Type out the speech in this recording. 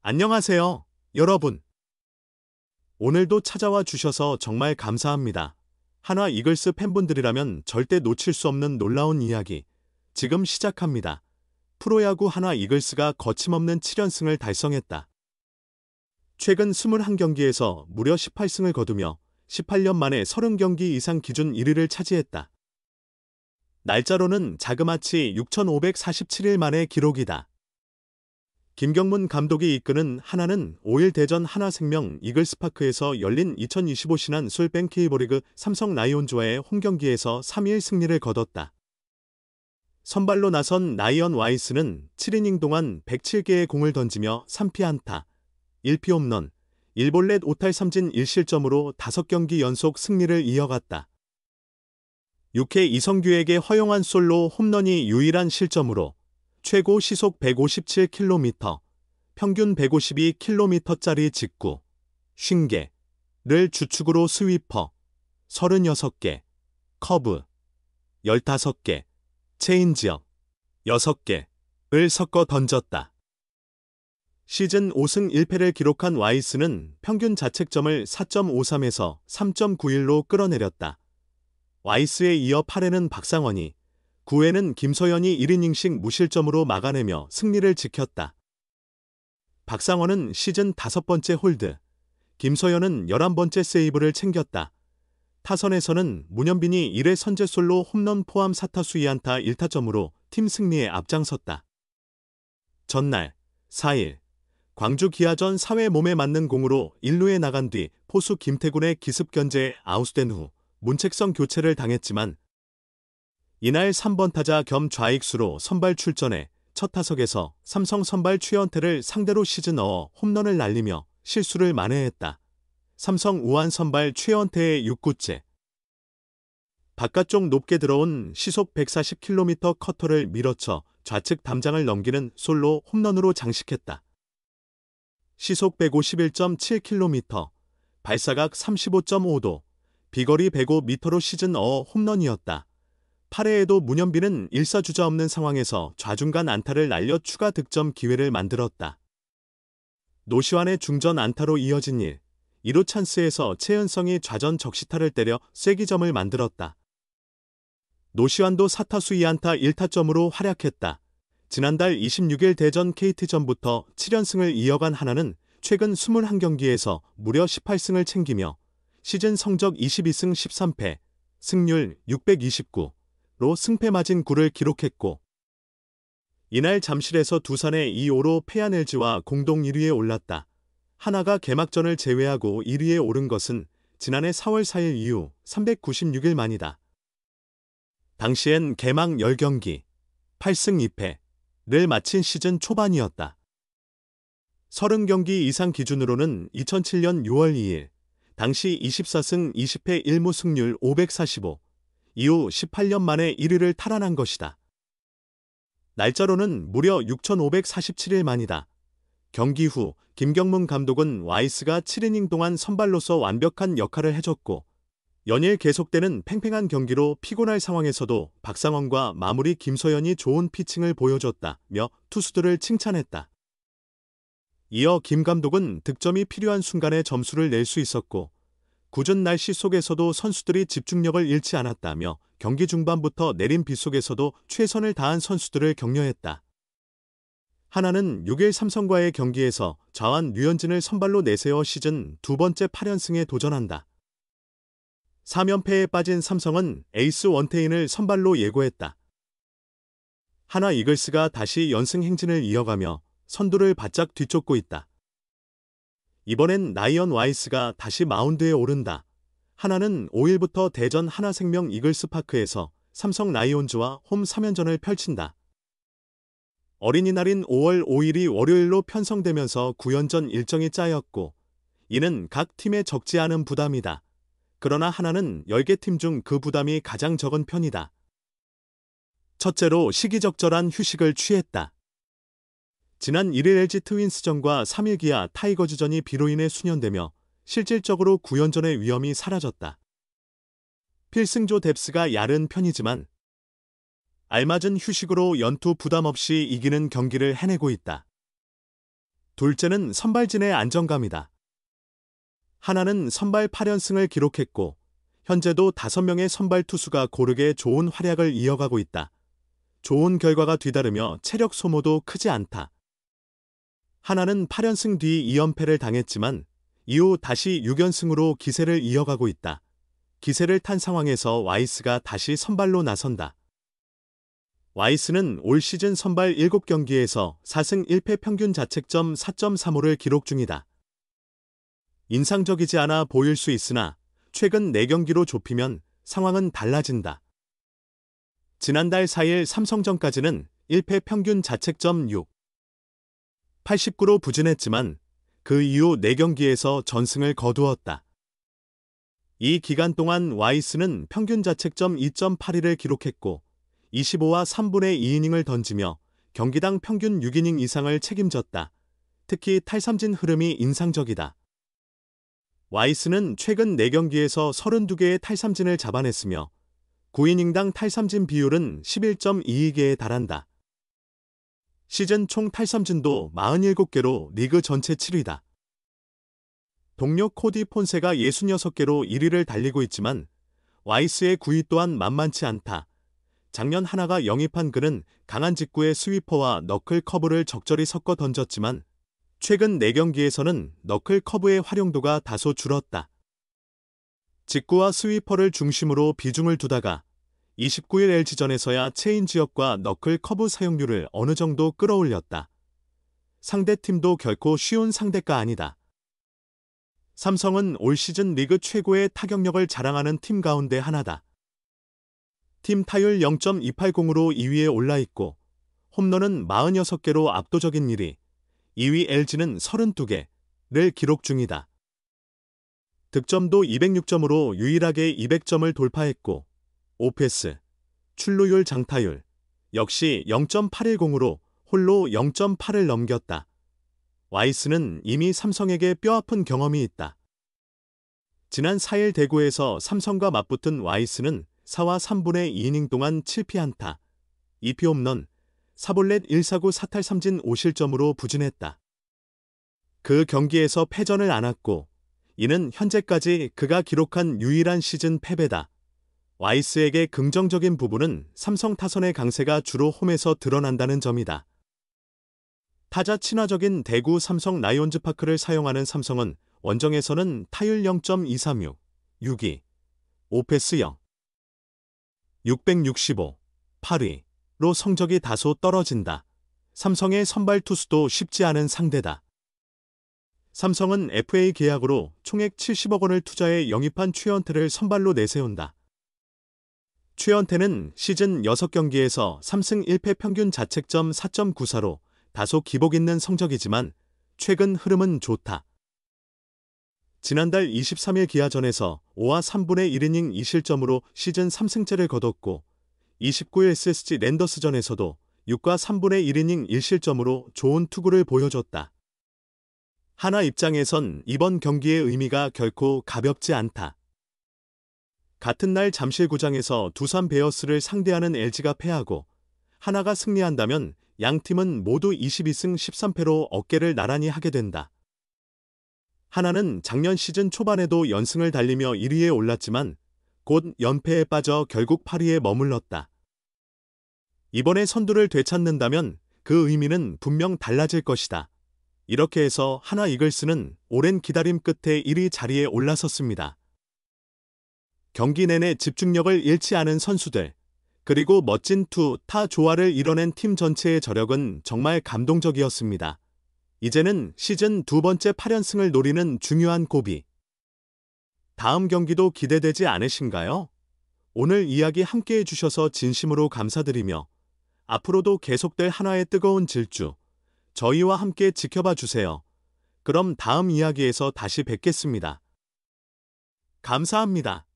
안녕하세요, 여러분. 오늘도 찾아와 주셔서 정말 감사합니다. 한화 이글스 팬분들이라면 절대 놓칠 수 없는 놀라운 이야기. 지금 시작합니다. 프로야구 한화 이글스가 거침없는 7연승을 달성했다. 최근 21경기에서 무려 18승을 거두며 18년 만에 30경기 이상 기준 1위를 차지했다. 날짜로는 자그마치 6,547일 만의 기록이다. 김경문 감독이 이끄는 한화는 5일 대전 한화생명 이글스파크에서 열린 2025 신한 술뱅 K리그 삼성 라이온즈와의 홈경기에서 3일 승리를 거뒀다. 선발로 나선 라이언 와이스는 7이닝 동안 107개의 공을 던지며 3피안타, 1피홈런, 1볼넷 5탈 3진 1실점으로 5경기 연속 승리를 이어갔다. 6회 이성규에게 허용한 솔로 홈런이 유일한 실점으로 최고 시속 157km, 평균 152km짜리 직구, 50개를 주축으로 스위퍼, 36개, 커브, 15개, 체인지업, 6개를 섞어 던졌다. 시즌 5승 1패를 기록한 와이스는 평균 자책점을 4.53에서 3.91로 끌어내렸다. 와이스에 이어 8회는 박상원이, 9회는 김서현이 1이닝씩 무실점으로 막아내며 승리를 지켰다. 박상원은 시즌 5번째 홀드, 김서현은 11번째 세이브를 챙겼다. 타선에서는 문현빈이 1회 선제솔로 홈런 포함 4타수 2안타 1타점으로 팀 승리에 앞장섰다. 전날 4일 광주 기아전 4회 몸에 맞는 공으로 1루에 나간 뒤 포수 김태군의 기습 견제에 아웃된 후 문책성 교체를 당했지만 이날 3번 타자 겸 좌익수로 선발 출전해 첫 타석에서 삼성 선발 최원태를 상대로 시즌 홈런을 날리며 실수를 만회했다. 삼성 우한 선발 최원태의 6구째. 바깥쪽 높게 들어온 시속 140km 커터를 밀어쳐 좌측 담장을 넘기는 솔로 홈런으로 장식했다. 시속 151.7km, 발사각 35.5도, 비거리 105m로 시즌 홈런이었다. 8회에도 문현빈은 1사주자 없는 상황에서 좌중간 안타를 날려 추가 득점 기회를 만들었다. 노시환의 중전 안타로 이어진 2루 찬스에서 최은성이 좌전 적시타를 때려 쐐기점을 만들었다. 노시환도 4타수 2안타 1타점으로 활약했다. 지난달 26일 대전 KT전부터 7연승을 이어간 한화는 최근 21경기에서 무려 18승을 챙기며 시즌 성적 22승 13패, 승률 629로 승패 마진 9를 기록했고 이날 잠실에서 두산의 2-5로 패한 LG와 공동 1위에 올랐다. 한화가 개막전을 제외하고 1위에 오른 것은 지난해 4월 4일 이후 396일 만이다. 당시엔 개막 10경기, 8승 2패를 마친 시즌 초반이었다. 30경기 이상 기준으로는 2007년 6월 2일, 당시 24승 20패 1무 승률 545, 이후 18년 만에 1위를 탈환한 것이다. 날짜로는 무려 6,547일 만이다. 경기 후 김경문 감독은 와이스가 7이닝 동안 선발로서 완벽한 역할을 해줬고 연일 계속되는 팽팽한 경기로 피곤할 상황에서도 박상원과 마무리 김서현이 좋은 피칭을 보여줬다며 투수들을 칭찬했다. 이어 김 감독은 득점이 필요한 순간에 점수를 낼 수 있었고 궂은 날씨 속에서도 선수들이 집중력을 잃지 않았다며 경기 중반부터 내린 비 속에서도 최선을 다한 선수들을 격려했다. 한화는 6일 삼성과의 경기에서 좌완 류현진을 선발로 내세워 시즌 두 번째 8연승에 도전한다. 3연패에 빠진 삼성은 에이스 원태인을 선발로 예고했다. 한화 이글스가 다시 연승 행진을 이어가며 선두를 바짝 뒤쫓고 있다. 이번엔 라이언 와이스가 다시 마운드에 오른다. 한화는 5일부터 대전 한화생명 이글스파크에서 삼성 라이온즈와 홈 3연전을 펼친다. 어린이날인 5월 5일이 월요일로 편성되면서 9연전 일정이 짜였고 이는 각 팀에 적지 않은 부담이다. 그러나 한화는 10개 팀 중 그 부담이 가장 적은 편이다. 첫째로 시기적절한 휴식을 취했다. 지난 1일 LG 트윈스전과 3일 기아 타이거즈전이 비로 인해 수년되며 실질적으로 9연전의 위험이 사라졌다. 필승조 뎁스가 얇은 편이지만 알맞은 휴식으로 연투 부담 없이 이기는 경기를 해내고 있다. 둘째는 선발진의 안정감이다. 하나는 선발 8연승을 기록했고 현재도 5명의 선발 투수가 고르게 좋은 활약을 이어가고 있다. 좋은 결과가 뒤따르며 체력 소모도 크지 않다. 하나는 8연승 뒤 2연패를 당했지만 이후 다시 6연승으로 기세를 이어가고 있다. 기세를 탄 상황에서 와이스가 다시 선발로 나선다. 와이스는 올 시즌 선발 7경기에서 4승 1패 평균 자책점 4.35를 기록 중이다. 인상적이지 않아 보일 수 있으나 최근 4경기로 좁히면 상황은 달라진다. 지난달 4일 삼성전까지는 1패 평균 자책점 6, 89로 부진했지만 그 이후 4경기에서 전승을 거두었다. 이 기간 동안 와이스는 평균 자책점 2.82를 기록했고 25와 3분의 2이닝을 던지며 경기당 평균 6이닝 이상을 책임졌다. 특히 탈삼진 흐름이 인상적이다. 와이스는 최근 4경기에서 32개의 탈삼진을 잡아냈으며 9이닝당 탈삼진 비율은 11.22개에 달한다. 시즌 총 탈삼진도 47개로 리그 전체 7위다. 동료 코디 폰세가 66개로 1위를 달리고 있지만 와이스의 9위 또한 만만치 않다. 작년 하나가 영입한 그는 강한 직구의 스위퍼와 너클 커브를 적절히 섞어 던졌지만 최근 4경기에서는 너클 커브의 활용도가 다소 줄었다. 직구와 스위퍼를 중심으로 비중을 두다가 29일 LG전에서야 체인지업과 너클 커브 사용률을 어느 정도 끌어올렸다. 상대팀도 결코 쉬운 상대가 아니다. 삼성은 올 시즌 리그 최고의 타격력을 자랑하는 팀 가운데 하나다. 팀 타율 0.280으로 2위에 올라있고 홈런은 46개로 압도적인 1위, 2위 LG는 32개를 기록 중이다. 득점도 206점으로 유일하게 200점을 돌파했고 오패스, 출루율 장타율 역시 0.810으로 홀로 0.8을 넘겼다. 와이스는 이미 삼성에게 뼈아픈 경험이 있다. 지난 4일 대구에서 삼성과 맞붙은 와이스는 4와 3분의 2이닝 동안 7피안타, 2피 홈런, 4볼넷 1사구 4탈삼진 5실점으로 부진했다. 그 경기에서 패전을 안았고 이는 현재까지 그가 기록한 유일한 시즌 패배다. 와이스에게 긍정적인 부분은 삼성 타선의 강세가 주로 홈에서 드러난다는 점이다. 타자 친화적인 대구 삼성 라이온즈 파크를 사용하는 삼성은 원정에서는 타율 0.236, 6위, 오패스 0, 665, 8위로 성적이 다소 떨어진다. 삼성의 선발 투수도 쉽지 않은 상대다. 삼성은 FA 계약으로 총액 70억 원을 투자해 영입한 최현태를 선발로 내세운다. 최현태는 시즌 6경기에서 3승 1패 평균 자책점 4.94로 다소 기복 있는 성적이지만 최근 흐름은 좋다. 지난달 23일 기아전에서 5와 3분의 1이닝 2실점으로 시즌 3승째를 거뒀고 29일 SSG 랜더스전에서도 6과 3분의 1이닝 1실점으로 좋은 투구를 보여줬다. 하나 입장에선 이번 경기의 의미가 결코 가볍지 않다. 같은 날 잠실구장에서 두산 베어스를 상대하는 LG가 패하고 하나가 승리한다면 양팀은 모두 22승 13패로 어깨를 나란히 하게 된다. 하나는 작년 시즌 초반에도 연승을 달리며 1위에 올랐지만 곧 연패에 빠져 결국 8위에 머물렀다. 이번에 선두를 되찾는다면 그 의미는 분명 달라질 것이다. 이렇게 해서 하나 이글스는 오랜 기다림 끝에 1위 자리에 올라섰습니다. 경기 내내 집중력을 잃지 않은 선수들, 그리고 멋진 투타 조화를 이뤄낸 팀 전체의 저력은 정말 감동적이었습니다. 이제는 시즌 2번째 8연승을 노리는 중요한 고비. 다음 경기도 기대되지 않으신가요? 오늘 이야기 함께 해주셔서 진심으로 감사드리며 앞으로도 계속될 하나의 뜨거운 질주, 저희와 함께 지켜봐 주세요. 그럼 다음 이야기에서 다시 뵙겠습니다. 감사합니다.